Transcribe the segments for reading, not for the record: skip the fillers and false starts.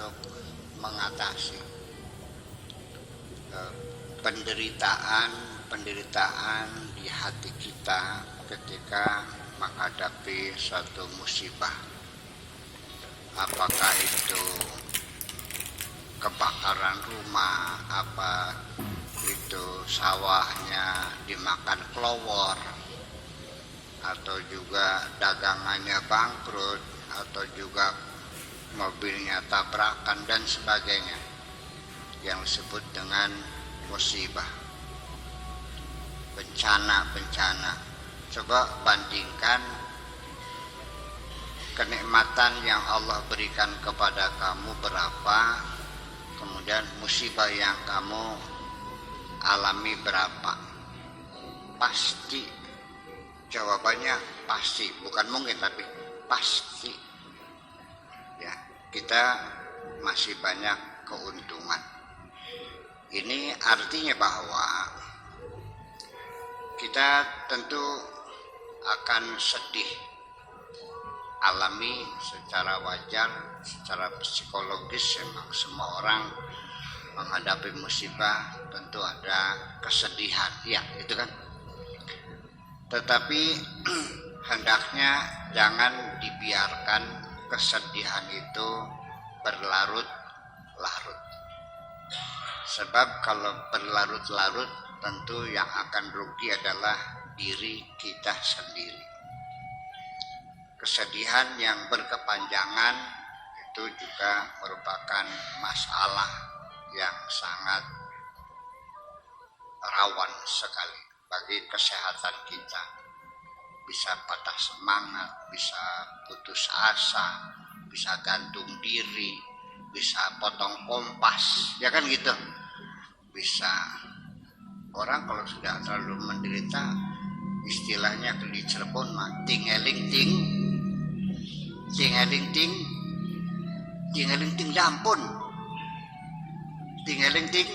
untuk mengatasi penderitaan di hati kita ketika menghadapi suatu musibah. Apakah itu kebakaran rumah, apa itu sawahnya dimakan kelowor, atau juga dagangannya bangkrut, atau juga mobilnya tabrakan dan sebagainya, yang disebut dengan musibah, bencana. Coba bandingkan kenikmatan yang Allah berikan kepada kamu berapa, kemudian musibah yang kamu alami berapa. Pasti jawabannya pasti, bukan mungkin tapi pasti. Ya, kita masih banyak keuntungan. Ini artinya bahwa kita tentu akan sedih, alami secara wajar, secara psikologis. Memang semua orang menghadapi musibah tentu ada kesedihan, ya itu kan. Tetapi hendaknya jangan dibiarkan kesedihan itu berlarut-larut. Sebab kalau berlarut-larut tentu yang akan rugi adalah diri kita sendiri. Kesedihan yang berkepanjangan itu juga merupakan masalah yang sangat rawan sekali bagi kesehatan kita. Bisa patah semangat, bisa putus asa, bisa gantung diri, bisa potong kompas, ya kan gitu. Bisa. Orang kalau sudah terlalu menderita, istilahnya di Cirebon mah tingeling ting jampun. Tingeling ting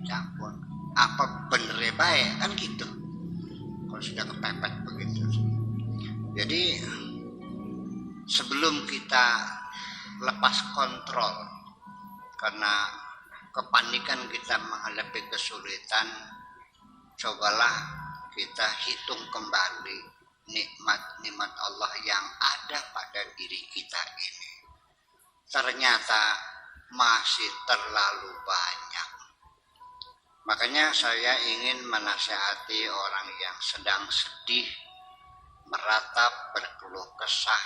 jampun. Apa bener baik kan gitu. Kalau sudah kepepet begitu. Jadi sebelum kita lepas kontrol karena kepanikan kita menghadapi kesulitan, cobalah kita hitung kembali nikmat-nikmat Allah yang ada pada diri kita ini. Ternyata masih terlalu banyak. Makanya saya ingin menasihati orang yang sedang sedih, meratap, berkeluh kesah.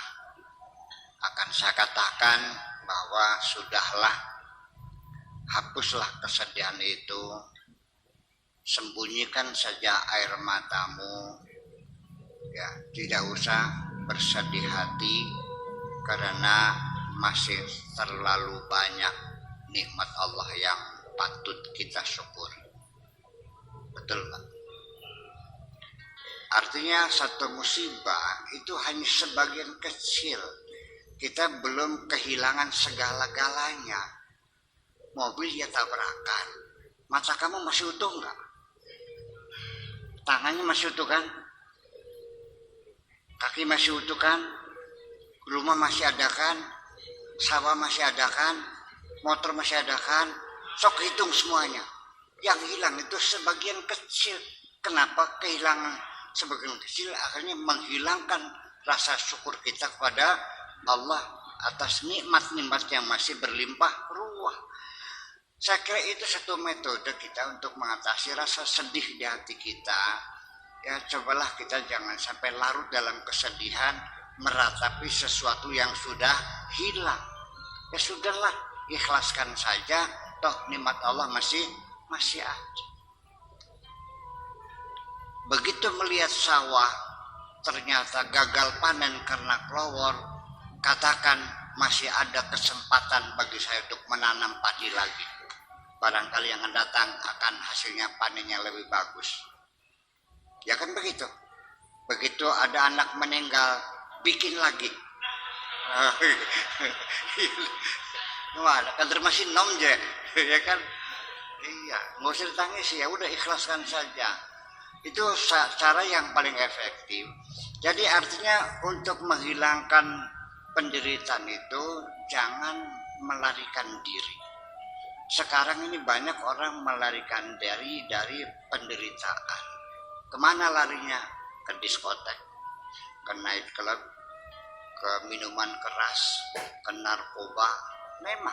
Akan saya katakan bahwa sudahlah, hapuslah kesedihan itu, sembunyikan saja air matamu, ya tidak usah bersedih hati karena masih terlalu banyak nikmat Allah yang patut kita syukuri. Betul Pak? Artinya satu musibah itu hanya sebagian kecil. Kita belum kehilangan segala-galanya. Mobil ya tabrakan, mata kamu masih utuh enggak? Tangannya masih utuh kan? Kaki masih utuh kan? Rumah masih ada kan? Sawah masih ada kan? Motor masih ada kan? Sok hitung semuanya. Yang hilang itu sebagian kecil. Kenapa kehilangan sebagian kecil? Akhirnya menghilangkan rasa syukur kita kepada Allah atas nikmat-nikmat yang masih berlimpah ruah. Saya kira itu satu metode kita untuk mengatasi rasa sedih di hati kita. Ya cobalah kita jangan sampai larut dalam kesedihan, meratapi sesuatu yang sudah hilang. Ya sudahlah, ikhlaskan saja, toh nikmat Allah masih ada. Begitu melihat sawah ternyata gagal panen karena kelowor, katakan masih ada kesempatan bagi saya untuk menanam padi lagi. Barangkali yang akan datang akan hasilnya panennya lebih bagus. Ya kan begitu. Begitu ada anak meninggal, bikin lagi. Wah, kan masih nom je, ya kan? Iya, nggak usah ditangis ya, udah ikhlaskan saja. Itu cara yang paling efektif. Jadi artinya untuk menghilangkan penderitaan itu jangan melarikan diri. Sekarang ini banyak orang melarikan diri dari penderitaan. Kemana larinya? Ke diskotek, ke nightclub, ke minuman keras, ke narkoba. Memang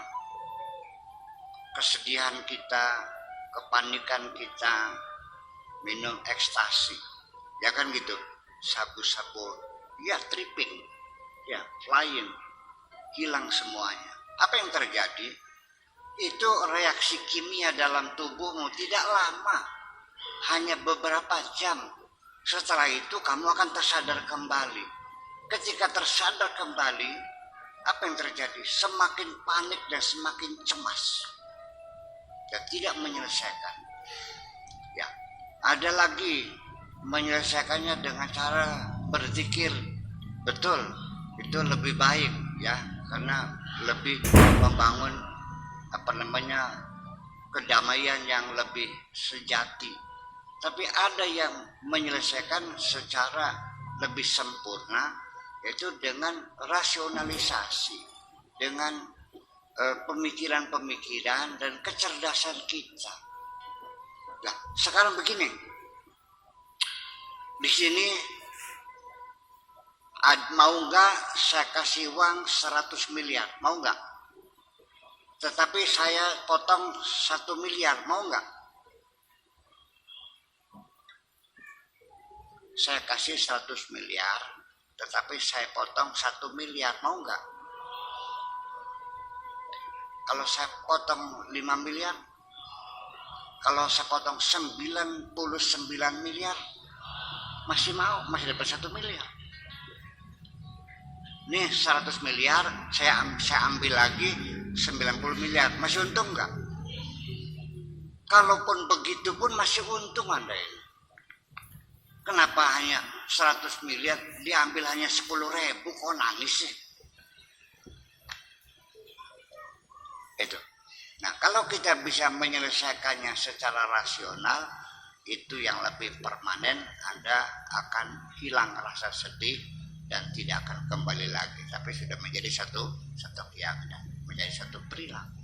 kesedihan kita, kepanikan kita, minum ekstasi, ya kan gitu, sabu-sabu, ya tripping, ya flying, hilang semuanya. Apa yang terjadi? Itu reaksi kimia dalam tubuhmu tidak lama, hanya beberapa jam. Setelah itu kamu akan tersadar kembali. Ketika tersadar kembali, apa yang terjadi? Semakin panik dan semakin cemas dan tidak menyelesaikan. Ya, ada lagi menyelesaikannya dengan cara berzikir. Betul, itu lebih baik ya, karena lebih membangun kedamaian yang lebih sejati. Tapi ada yang menyelesaikan secara lebih sempurna, yaitu dengan rasionalisasi, dengan pemikiran-pemikiran dan kecerdasan kita. Nah, sekarang begini, di sini mau nggak saya kasih uang 100 miliar, mau nggak? Tetapi saya potong 1 miliar, mau nggak? Saya kasih 100 miliar, tetapi saya potong 1 miliar, mau nggak? Kalau saya potong 5 miliar, kalau saya potong 99 miliar, masih mau, masih dapat 1 miliar. Nih 100 miliar, saya ambil lagi 90 miliar, masih untung nggak? Kalaupun begitu pun masih untung Anda ini. Kenapa hanya 100 miliar diambil hanya 10.000? Kok nangis sih? Itu. Nah, kalau kita bisa menyelesaikannya secara rasional, itu yang lebih permanen. Anda akan hilang rasa sedih dan tidak akan kembali lagi, tapi sudah menjadi satu keyakinan, menjadi satu perilaku.